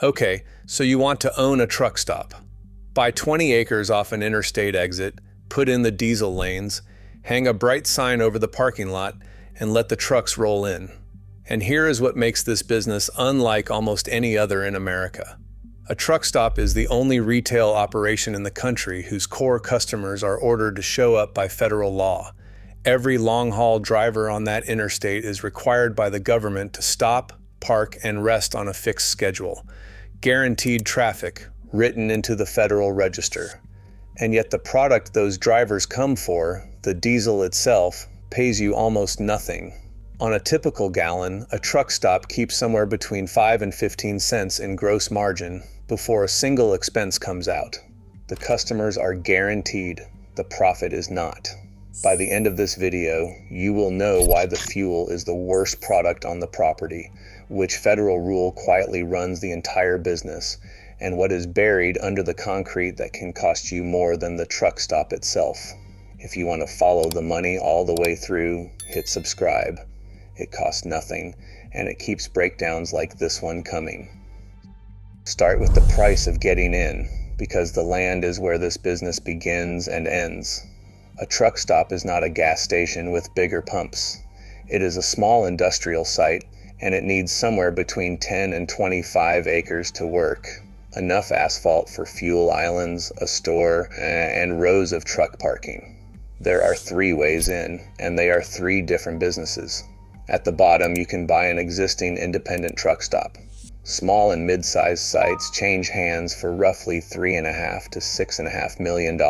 Okay, so you want to own a truck stop. Buy 20 acres off an interstate exit, put in the diesel lanes, hang a bright sign over the parking lot, and let the trucks roll in. And here is what makes this business unlike almost any other in America. A truck stop is the only retail operation in the country whose core customers are ordered to show up by federal law. Every long-haul driver on that interstate is required by the government to stop, park, and rest on a fixed schedule. Guaranteed traffic, written into the Federal Register. And yet the product those drivers come for, the diesel itself, pays you almost nothing. On a typical gallon, a truck stop keeps somewhere between 5 and 15 cents in gross margin before a single expense comes out. The customers are guaranteed, the profit is not. By the end of this video, you will know why the fuel is the worst product on the property, which federal rule quietly runs the entire business, and what is buried under the concrete that can cost you more than the truck stop itself. If you want to follow the money all the way through, hit subscribe. It costs nothing, and it keeps breakdowns like this one coming. Start with the price of getting in, because the land is where this business begins and ends. A truck stop is not a gas station with bigger pumps. It is a small industrial site, and it needs somewhere between 10 and 25 acres to work. Enough asphalt for fuel islands, a store, and rows of truck parking. There are 3 ways in, and they are 3 different businesses. At the bottom, you can buy an existing independent truck stop. Small and mid-sized sites change hands for roughly $3.5 to $6.5 million,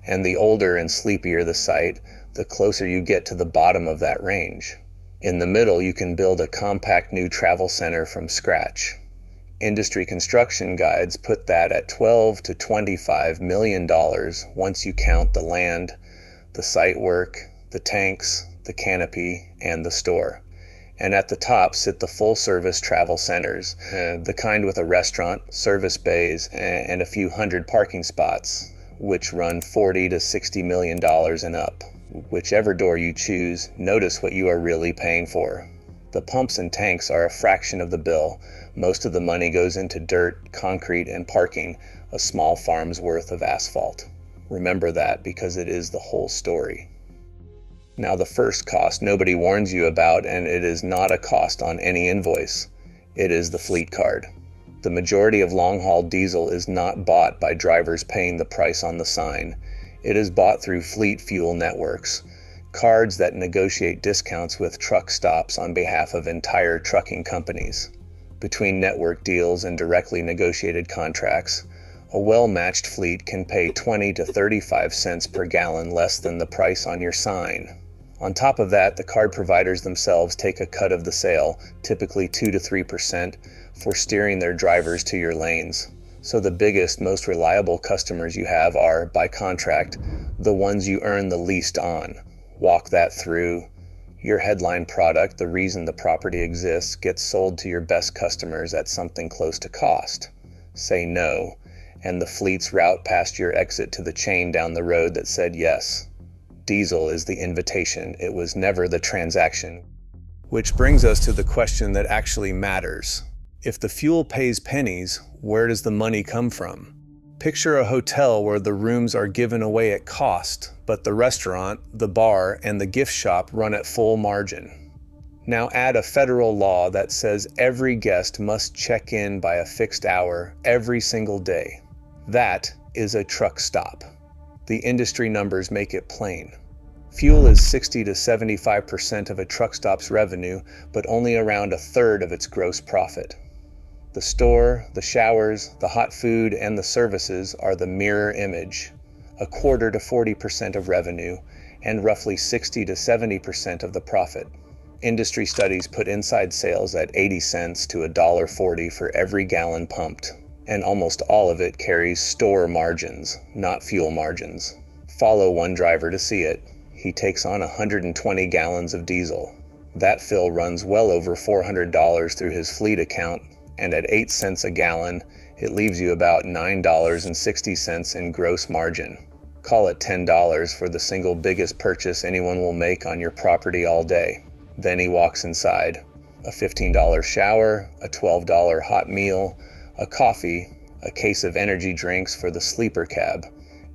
and the older and sleepier the site, the closer you get to the bottom of that range. In the middle, you can build a compact new travel center from scratch. Industry construction guides put that at $12 to $25 million once you count the land, the site work, the tanks, the canopy, and the store. And at the top sit the full-service travel centers, the kind with a restaurant, service bays, and a few hundred parking spots, which run $40 to $60 million and up. Whichever door you choose, notice what you are really paying for. The pumps and tanks are a fraction of the bill. Most of the money goes into dirt, concrete, and parking, a small farm's worth of asphalt. Remember that because it is the whole story. Now the first cost nobody warns you about, and it is not a cost on any invoice. It is the fleet card. The majority of long-haul diesel is not bought by drivers paying the price on the sign. It is bought through fleet fuel networks, cards that negotiate discounts with truck stops on behalf of entire trucking companies. Between network deals and directly negotiated contracts, a well-matched fleet can pay 20 to 35 cents per gallon less than the price on your sign. On top of that, the card providers themselves take a cut of the sale, typically 2 to 3%, for steering their drivers to your lanes. So the biggest, most reliable customers you have are, by contract, the ones you earn the least on. Walk that through. Your headline product, the reason the property exists, gets sold to your best customers at something close to cost. Say no, and the fleet's route past your exit to the chain down the road that said yes. Diesel is the invitation, it was never the transaction. Which brings us to the question that actually matters. If the fuel pays pennies, where does the money come from? Picture a hotel where the rooms are given away at cost, but the restaurant, the bar, and the gift shop run at full margin. Now add a federal law that says every guest must check in by a fixed hour every single day. That is a truck stop. The industry numbers make it plain. Fuel is 60 to 75% of a truck stop's revenue, but only around a third of its gross profit. The store, the showers, the hot food, and the services are the mirror image, a quarter to 40% of revenue, and roughly 60 to 70% of the profit. Industry studies put inside sales at 80 cents to $1.40 for every gallon pumped, and almost all of it carries store margins, not fuel margins. Follow one driver to see it. He takes on 120 gallons of diesel. That fill runs well over $400 through his fleet account, and at 8 cents a gallon, it leaves you about $9.60 in gross margin. Call it $10 for the single biggest purchase anyone will make on your property all day. Then he walks inside. A $15 shower, a $12 hot meal, a coffee, a case of energy drinks for the sleeper cab.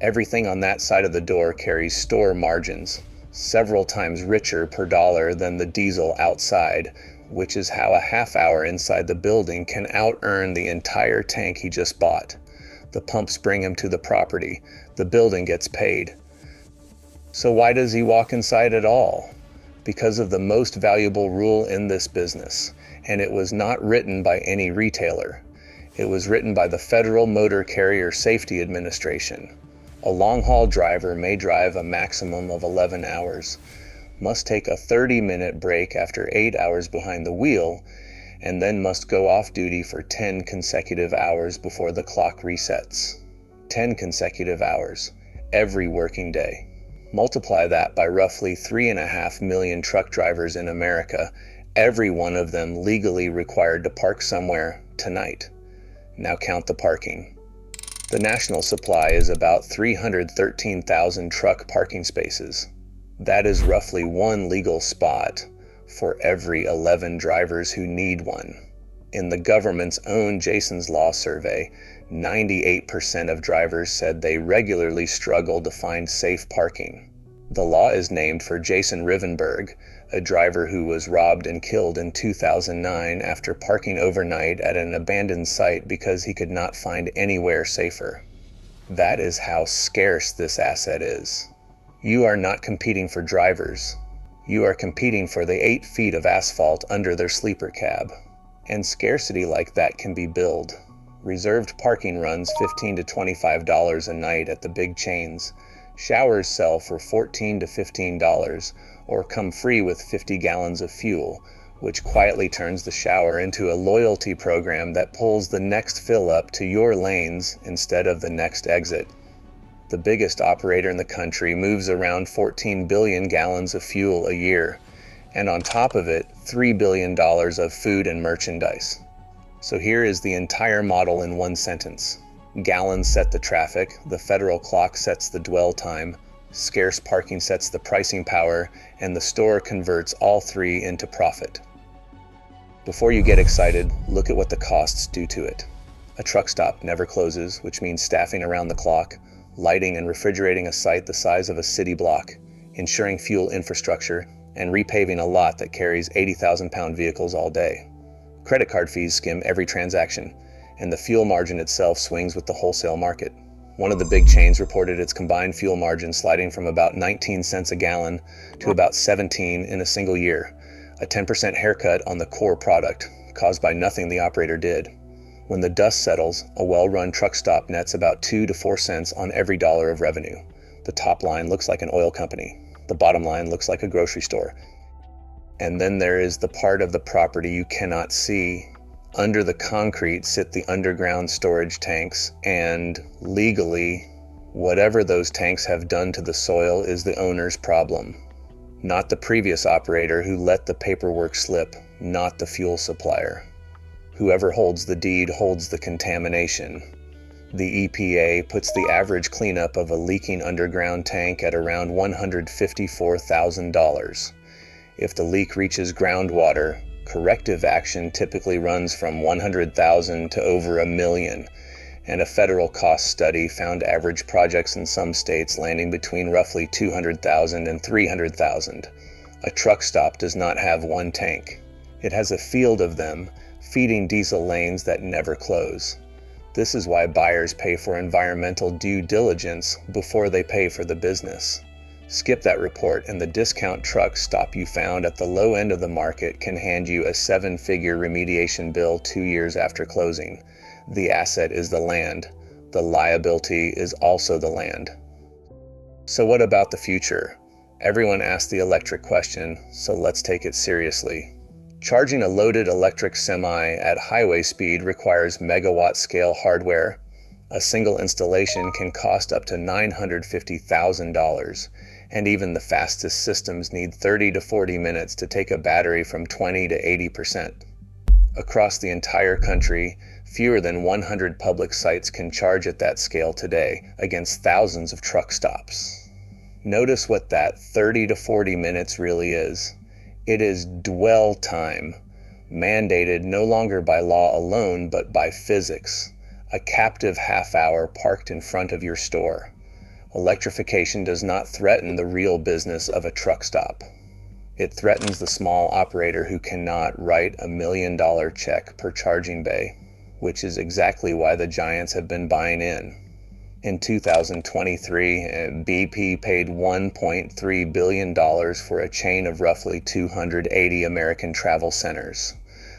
Everything on that side of the door carries store margins, several times richer per dollar than the diesel outside, which is how a half hour inside the building can out-earn the entire tank he just bought. The pumps bring him to the property. The building gets paid. So why does he walk inside at all? Because of the most valuable rule in this business, and it was not written by any retailer. It was written by the Federal Motor Carrier Safety Administration. A long-haul driver may drive a maximum of 11 hours, must take a 30-minute break after 8 hours behind the wheel, and then must go off duty for 10 consecutive hours before the clock resets. 10 consecutive hours, every working day. Multiply that by roughly 3.5 million truck drivers in America, every one of them legally required to park somewhere tonight. Now count the parking. The national supply is about 313,000 truck parking spaces. That is roughly one legal spot for every 11 drivers who need one. In the government's own Jason's Law survey, 98% of drivers said they regularly struggle to find safe parking. The law is named for Jason Rivenberg, a driver who was robbed and killed in 2009 after parking overnight at an abandoned site because he could not find anywhere safer. That is how scarce this asset is. You are not competing for drivers. You are competing for the 8 feet of asphalt under their sleeper cab. And scarcity like that can be billed. Reserved parking runs $15 to $25 a night at the big chains. Showers sell for $14 to $15 or come free with 50 gallons of fuel, which quietly turns the shower into a loyalty program that pulls the next fill up to your lanes instead of the next exit. The biggest operator in the country moves around 14 billion gallons of fuel a year, and on top of it, $3 billion of food and merchandise. So here is the entire model in one sentence. Gallons set the traffic, the federal clock sets the dwell time, scarce parking sets the pricing power, and the store converts all three into profit. Before you get excited, look at what the costs do to it. A truck stop never closes, which means staffing around the clock, lighting and refrigerating a site the size of a city block, ensuring fuel infrastructure, and repaving a lot that carries 80,000-pound vehicles all day. Credit card fees skim every transaction, and the fuel margin itself swings with the wholesale market. One of the big chains reported its combined fuel margin sliding from about 19 cents a gallon to about 17 in a single year, a 10% haircut on the core product, caused by nothing the operator did. When the dust settles, a well-run truck stop nets about 2 to 4 cents on every dollar of revenue. The top line looks like an oil company. The bottom line looks like a grocery store. And then there is the part of the property you cannot see. Under the concrete sit the underground storage tanks, and legally, whatever those tanks have done to the soil is the owner's problem. Not the previous operator who let the paperwork slip, not the fuel supplier. Whoever holds the deed holds the contamination. The EPA puts the average cleanup of a leaking underground tank at around $154,000. If the leak reaches groundwater, corrective action typically runs from $100,000 to over $1 million, and a federal cost study found average projects in some states landing between roughly $200,000 and $300,000. A truck stop does not have one tank. It has a field of them, feeding diesel lanes that never close. This is why buyers pay for environmental due diligence before they pay for the business. Skip that report, and the discount truck stop you found at the low end of the market can hand you a 7-figure remediation bill 2 years after closing. The asset is the land. The liability is also the land. So what about the future? Everyone asked the electric question, so let's take it seriously. Charging a loaded electric semi at highway speed requires megawatt-scale hardware. A single installation can cost up to $950,000, and even the fastest systems need 30 to 40 minutes to take a battery from 20 to 80%. Across the entire country, fewer than 100 public sites can charge at that scale today, against thousands of truck stops. Notice what that 30 to 40 minutes really is. It is dwell time. mandated no longer by law alone, but by physics. A captive half hour parked in front of your store. Electrification does not threaten the real business of a truck stop. It threatens the small operator who cannot write $1 million check per charging bay, which is exactly why the giants have been buying in. In 2023, BP paid $1.3 billion for a chain of roughly 280 American travel centers.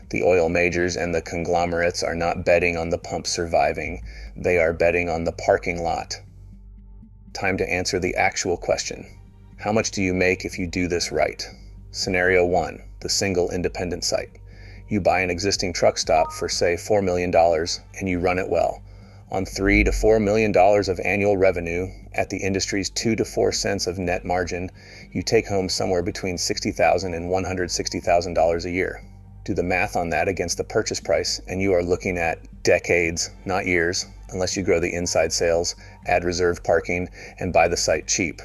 The oil majors and the conglomerates are not betting on the pump surviving. They are betting on the parking lot. Time to answer the actual question. How much do you make if you do this right? Scenario 1, the single independent site. You buy an existing truck stop for, say, $4 million, and you run it well. On $3 to $4 million of annual revenue, at the industry's 2 to 4 cents of net margin, you take home somewhere between $60,000 and $160,000 a year. Do the math on that against the purchase price, and you are looking at decades, not years, unless you grow the inside sales, add reserved parking, and buy the site cheap.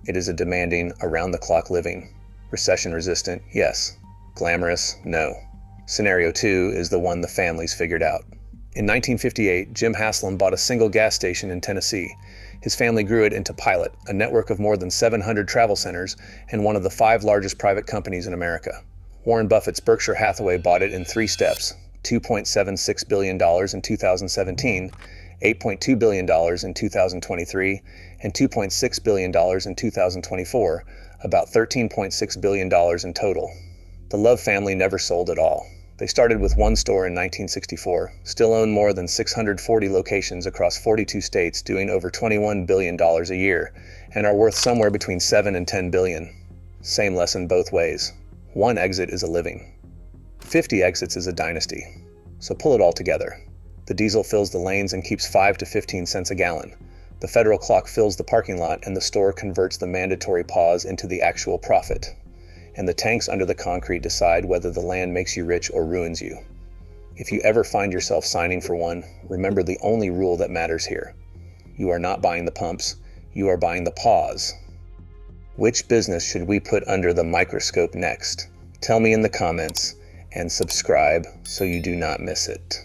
It is a demanding, around-the-clock living. Recession-resistant, yes. Glamorous, no. Scenario 2 is the one the families figured out. In 1958, Jim Haslam bought a single gas station in Tennessee. His family grew it into Pilot, a network of more than 700 travel centers and one of the 5 largest private companies in America. Warren Buffett's Berkshire Hathaway bought it in 3 steps, $2.76 billion in 2017, $8.2 billion in 2023, and $2.6 billion in 2024, about $13.6 billion in total. The Love family never sold at all. They started with 1 store in 1964, still own more than 640 locations across 42 states, doing over $21 billion a year, and are worth somewhere between $7 and $10 billion. Same lesson both ways. 1 exit is a living. 50 exits is a dynasty. So pull it all together. The diesel fills the lanes and keeps 5 to 15 cents a gallon. The federal clock fills the parking lot, and the store converts the mandatory pause into the actual profit. And the tanks under the concrete decide whether the land makes you rich or ruins you. If you ever find yourself signing for one, remember the only rule that matters here. You are not buying the pumps, you are buying the pause. Which business should we put under the microscope next? Tell me in the comments, and subscribe so you do not miss it.